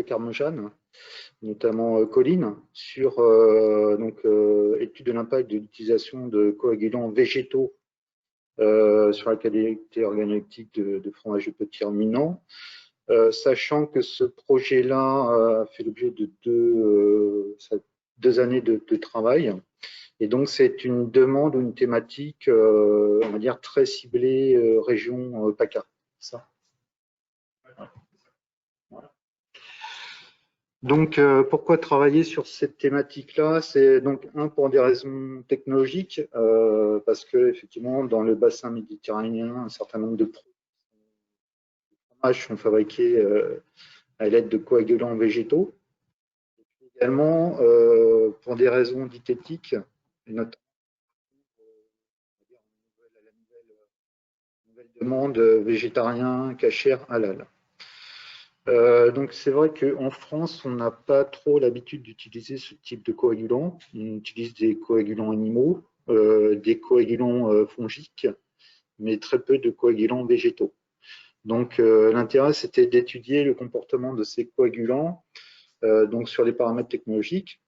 Carmojane, notamment Colline, sur étude de l'impact de l'utilisation de coagulants végétaux sur la qualité organoleptique de fromage de petit ruminant, sachant que ce projet-là a fait l'objet de deux années de travail. Et donc, c'est une demande ou une thématique, on va dire, très ciblée région PACA. Ça. Voilà. Donc, pourquoi travailler sur cette thématique-là? C'est donc, pour des raisons technologiques, parce que effectivement, dans le bassin méditerranéen, un certain nombre de fromages sont fabriqués à l'aide de coagulants végétaux. Et également, pour des raisons diététiques, notamment nouvelle demande végétarien, kasher, halal. Donc c'est vrai qu'en France, on n'a pas trop l'habitude d'utiliser ce type de coagulants. On utilise des coagulants animaux, des coagulants fongiques, mais très peu de coagulants végétaux. Donc l'intérêt, c'était d'étudier le comportement de ces coagulants donc sur les paramètres technologiques,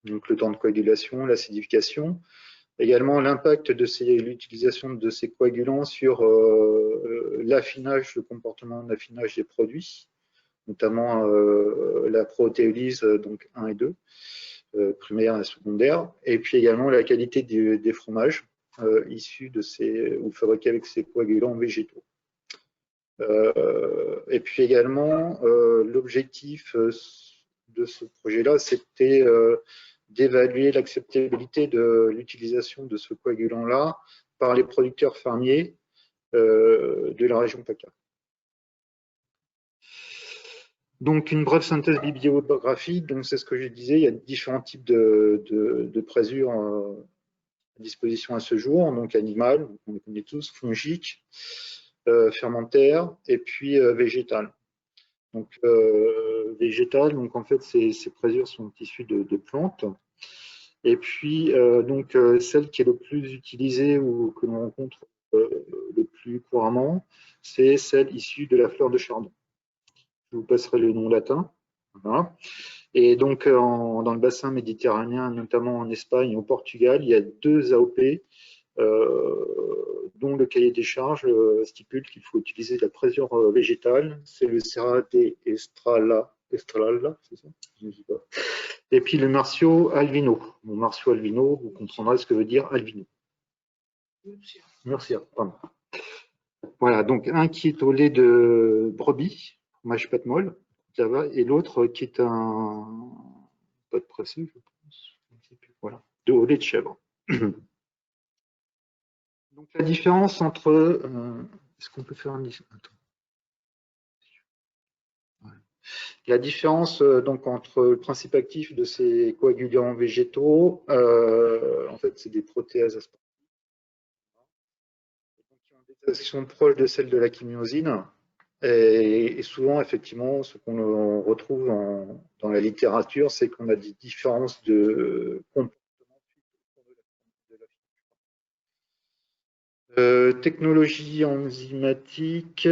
donc le temps de coagulation, l'acidification, également l'impact de l'utilisation de ces coagulants sur l'affinage, le comportement d'affinage des produits, notamment la protéolyse, donc 1 et 2, primaire et secondaire, et puis également la qualité des fromages issus de ces, ou fabriqués avec ces coagulants végétaux. Et puis également, l'objectif de ce projet-là, c'était d'évaluer l'acceptabilité de l'utilisation de ce coagulant-là par les producteurs fermiers de la région PACA. Donc, une brève synthèse bibliographique, donc c'est ce que je disais, il y a différents types de présures à disposition à ce jour, donc animales, on les connaît tous, fongiques, fermentaires, et puis végétales. Donc, végétales, donc en fait, ces présures sont issues de plantes. Et puis, celle qui est le plus utilisée ou que l'on rencontre le plus couramment, c'est celle issue de la fleur de chardon. Je vous passerai le nom latin. Voilà. Et donc, dans le bassin méditerranéen, notamment en Espagne et au Portugal, il y a 2 AOP dont le cahier des charges stipule qu'il faut utiliser de la présure végétale. C'est le Serra de Estrala, c'est ça? Je ne sais pas. Et puis le Marcio albino. Bon, Marcio albino, vous comprendrez ce que veut dire albino. Merci. Pardon. Voilà, donc un qui est au lait de brebis, fromage pâte molle, et l'autre qui est un pâte pressée, je pense. Voilà, au lait de chèvre. Donc la différence entre... est-ce qu'on peut faire un... Attends. La différence donc entre le principe actif de ces coagulants végétaux, en fait, c'est des protéases aspartiques qui ont des actions proches de celles de la chymosine. Et souvent, effectivement, ce qu'on retrouve dans la littérature, c'est qu'on a des différences de comportement. Technologie enzymatique.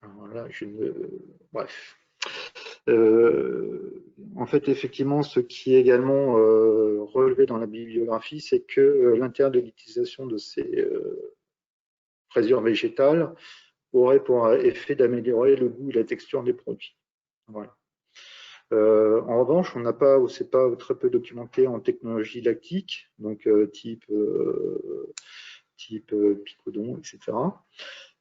Alors là, bref. En fait, effectivement, ce qui est également relevé dans la bibliographie, c'est que l'intérêt de l'utilisation de ces présures végétales aurait pour effet d'améliorer le goût et la texture des produits. Voilà. En revanche, on n'a pas, ou c'est pas très peu documenté en technologie lactique, donc type Picodon, etc.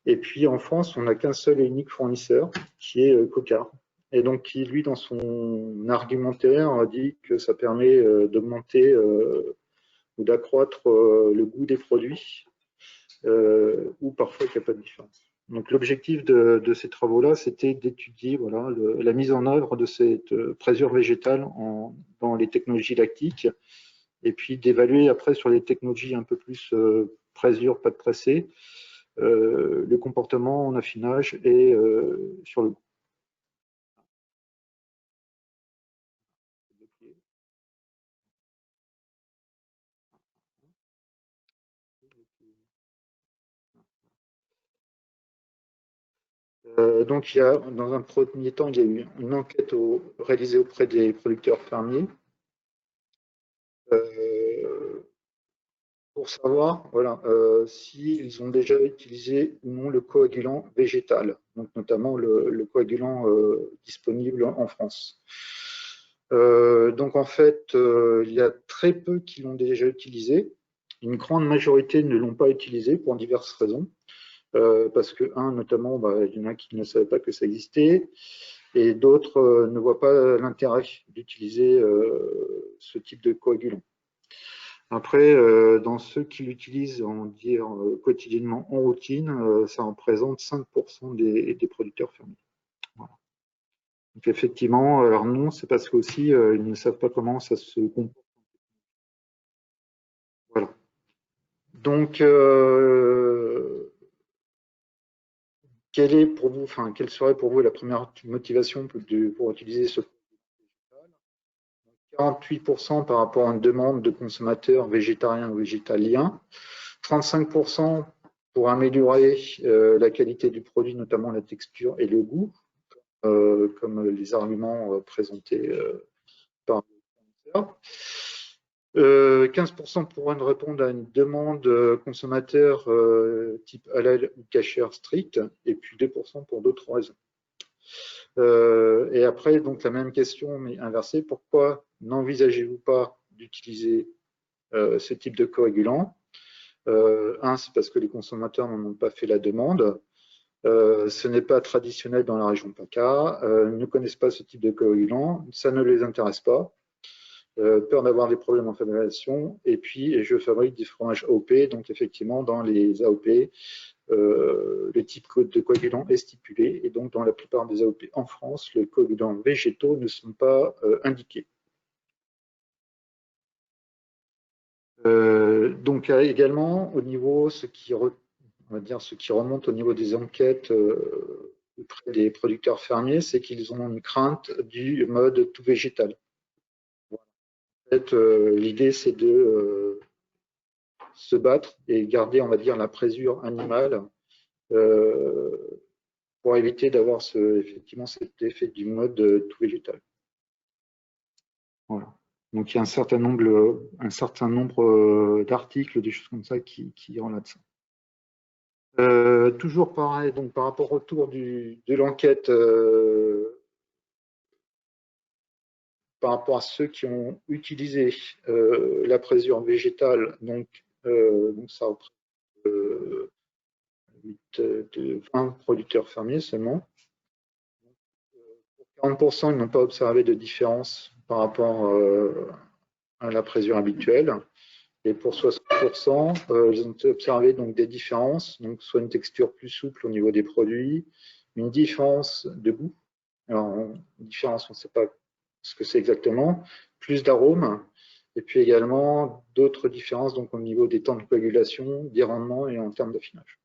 Et puis en France, on n'a qu'un seul et unique fournisseur, qui est Coca. Et donc qui, lui, dans son argumentaire, dit que ça permet d'augmenter ou d'accroître le goût des produits, ou parfois qu'il n'y a pas de différence. Donc l'objectif de ces travaux-là, c'était d'étudier voilà, la mise en œuvre de cette présure végétale dans les technologies lactiques, et puis d'évaluer après sur les technologies un peu plus présure, pas de pressé, le comportement en affinage et sur le goût. Donc, dans un premier temps, il y a eu une enquête réalisée auprès des producteurs fermiers pour savoir voilà, s'ils ont déjà utilisé ou non le coagulant végétal, donc notamment le coagulant disponible en France. Donc en fait, il y a très peu qui l'ont déjà utilisé. Une grande majorité ne l'ont pas utilisé pour diverses raisons. Parce que, notamment, il y en a qui ne savaient pas que ça existait, et d'autres ne voient pas l'intérêt d'utiliser ce type de coagulant. Après, dans ceux qui l'utilisent quotidiennement en routine, ça représente 5% des producteurs fermiers. Voilà. Donc effectivement, alors non, c'est parce qu'aussi ils ne savent pas comment ça se comporte. Voilà. Donc, quelle serait pour vous la première motivation pour utiliser ce produit? 48% par rapport à une demande de consommateurs végétariens ou végétaliens, 35% pour améliorer la qualité du produit, notamment la texture et le goût, comme les arguments présentés par le fournisseur. 15% pour répondre à une demande consommateur type halal ou cachère strict, et puis 2% pour d'autres raisons. Et après, donc la même question, mais inversée, pourquoi n'envisagez-vous pas d'utiliser ce type de coagulant? C'est parce que les consommateurs n'en ont pas fait la demande. Ce n'est pas traditionnel dans la région PACA, ne connaissent pas ce type de coagulant, ça ne les intéresse pas. Peur d'avoir des problèmes en fabrication, et puis je fabrique des fromages AOP, donc effectivement dans les AOP, le type de coagulant est stipulé, et donc dans la plupart des AOP en France, les coagulants végétaux ne sont pas indiqués. Donc également au niveau, ce qui remonte au niveau des enquêtes auprès des producteurs fermiers, c'est qu'ils ont une crainte du mode tout végétal. En fait, l'idée c'est de se battre et garder, on va dire, la présure animale pour éviter d'avoir effectivement cet effet du mode tout végétal. Voilà. Donc il y a un certain nombre d'articles, des choses comme ça qui relatent ça. Toujours pareil, donc par rapport au tour de l'enquête, par rapport à ceux qui ont utilisé la présure végétale, donc ça représente 20 producteurs fermiers seulement. Pour 40%, ils n'ont pas observé de différence par rapport à la présure habituelle. Et pour 60%, ils ont observé donc des différences, donc soit une texture plus souple au niveau des produits, une différence de goût. Alors, une différence, on ne sait pas ce que c'est exactement, plus d'arômes, et puis également d'autres différences donc au niveau des temps de coagulation, des rendements et en termes d'affinage.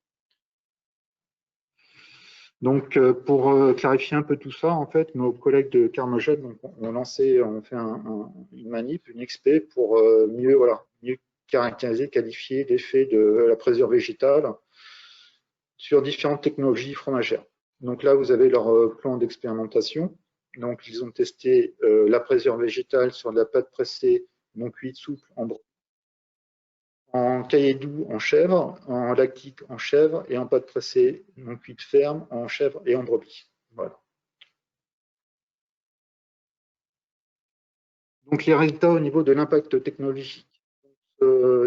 Donc, pour clarifier un peu tout ça, en fait, nos collègues de Carmogène ont fait une manip, une XP pour mieux caractériser, qualifier l'effet de la présure végétale sur différentes technologies fromagères. Donc là, vous avez leur plan d'expérimentation. Donc, ils ont testé la présure végétale sur de la pâte pressée non cuite souple en caillé doux en chèvre, en lactique en chèvre et en pâte pressée non cuite ferme en chèvre et en brebis. Voilà. Donc les résultats au niveau de l'impact technologique.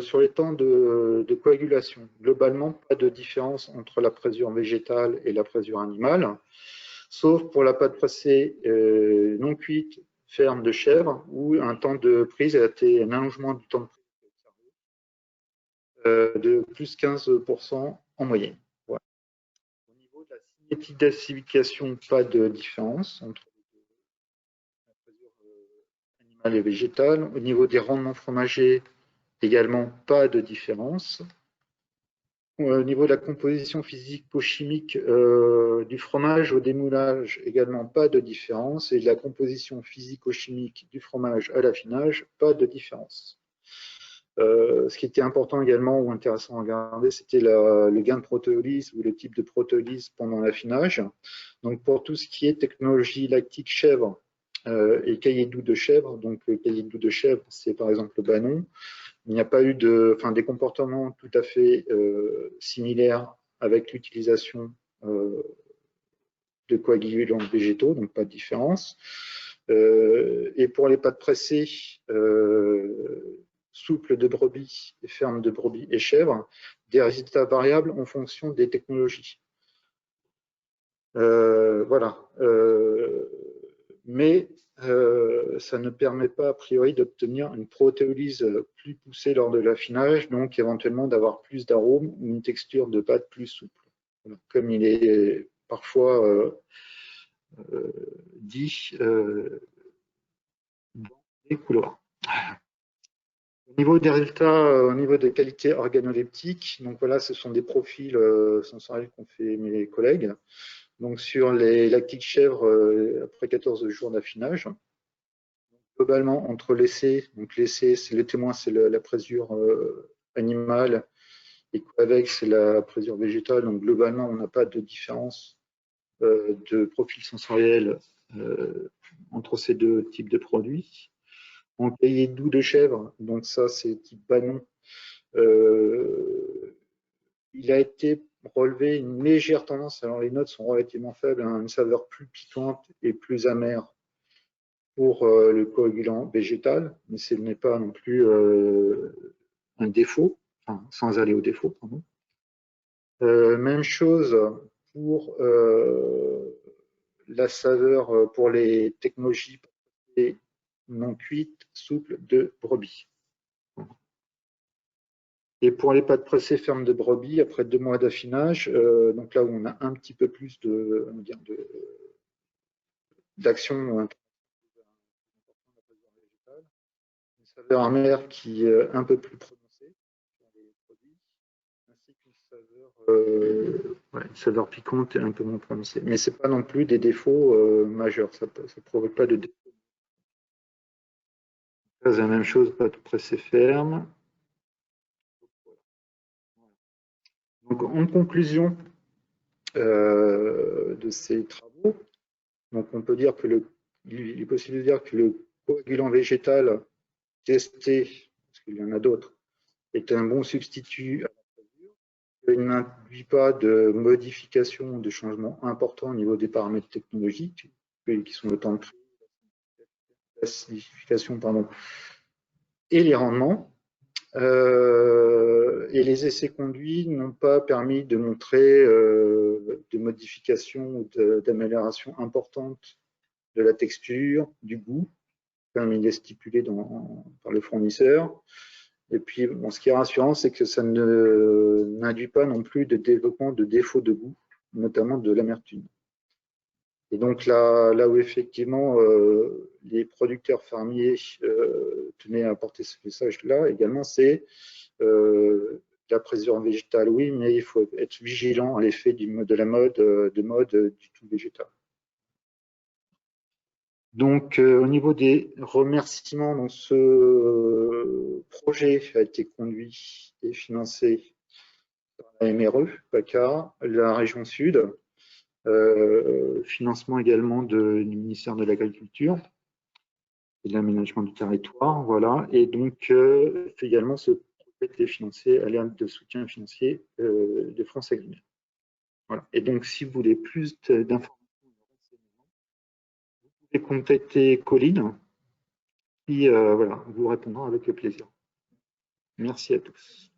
Sur les temps de coagulation, globalement, pas de différence entre la présure végétale et la présure animale, sauf pour la pâte pressée non cuite ferme de chèvre, où un temps de prise a été un allongement du temps de prise de plus 15% en moyenne. Voilà. Au niveau de la cinétique d'acidification, pas de différence entre la présure animale et végétale. Au niveau des rendements fromagers, également pas de différence. Au niveau de la composition physico-chimique du fromage au démoulage, également pas de différence. Et de la composition physico-chimique du fromage à l'affinage, pas de différence. Ce qui était important également ou intéressant à regarder, c'était le gain de protéolyse ou le type de protéolyse pendant l'affinage. Donc pour tout ce qui est technologie lactique chèvre et cahier doux de chèvre, donc le cahier doux de chèvre, c'est par exemple le Banon, il n'y a pas eu des comportements tout à fait similaires avec l'utilisation de coagulants végétaux, donc pas de différence. Et pour les pâtes pressées souples de brebis et fermes de brebis et chèvres, des résultats variables en fonction des technologies. Voilà. Mais ça ne permet pas a priori d'obtenir une protéolyse plus poussée lors de l'affinage, donc éventuellement d'avoir plus d'arômes ou une texture de pâte plus souple. Voilà. Comme il est parfois dit dans les couloirs. Au niveau des résultats, au niveau des qualités organoleptiques, donc voilà, ce sont des profils sensoriels qu'ont fait mes collègues. Donc sur les lactiques chèvres après 14 jours d'affinage. Globalement, entre l'essai, donc l'essai, c'est le témoin, c'est la présure animale, et avec, c'est la présure végétale. Donc globalement, on n'a pas de différence de profil sensoriel entre ces deux types de produits. En cahier doux de chèvre, donc ça c'est type Banon, il a été relevé une légère tendance, alors les notes sont relativement faibles, hein, une saveur plus piquante et plus amère pour le coagulant végétal, mais ce n'est pas non plus un défaut, enfin, sans aller au défaut, pardon. Même chose pour la saveur pour les technologies non cuites, souples de brebis. Et pour les pâtes pressées fermes de brebis, après 2 mois d'affinage, donc là où on a un petit peu plus d'action, une saveur amère qui est un peu plus prononcée sur les produits, ainsi qu'une saveur piquante et un peu moins prononcée. Mais ce n'est pas non plus des défauts majeurs, ça ne provoque pas de défauts. C'est la même chose, pâte pressée ferme. Donc, en conclusion de ces travaux, donc on peut dire que il est possible de dire que le coagulant végétal testé, parce qu'il y en a d'autres, est un bon substitut à la présure. Il n'induit pas de modification ou de changement important au niveau des paramètres technologiques, qui sont le temps de classification et les rendements. Et les essais conduits n'ont pas permis de montrer de modifications ou d'amélioration importante de la texture, du goût, comme il est stipulé par le fournisseur. Et puis, bon, ce qui est rassurant, c'est que ça n'induit pas non plus de développement de défauts de goût, notamment de l'amertume. Et donc là où effectivement les producteurs fermiers tenaient à apporter ce message-là également, c'est la présure végétale, oui, mais il faut être vigilant à l'effet de la mode du tout végétal. Donc, au niveau des remerciements, donc, ce projet a été conduit et financé par la MRE, PACA, la région Sud, financement également du ministère de l'Agriculture et de l'Aménagement du Territoire, voilà. Et donc, également, ce projet a été financé à l'aide de soutien financier de France Agriculture. Voilà. Et donc, si vous voulez plus d'informations, vous pouvez contacter Colline, qui voilà, vous répondra avec plaisir. Merci à tous.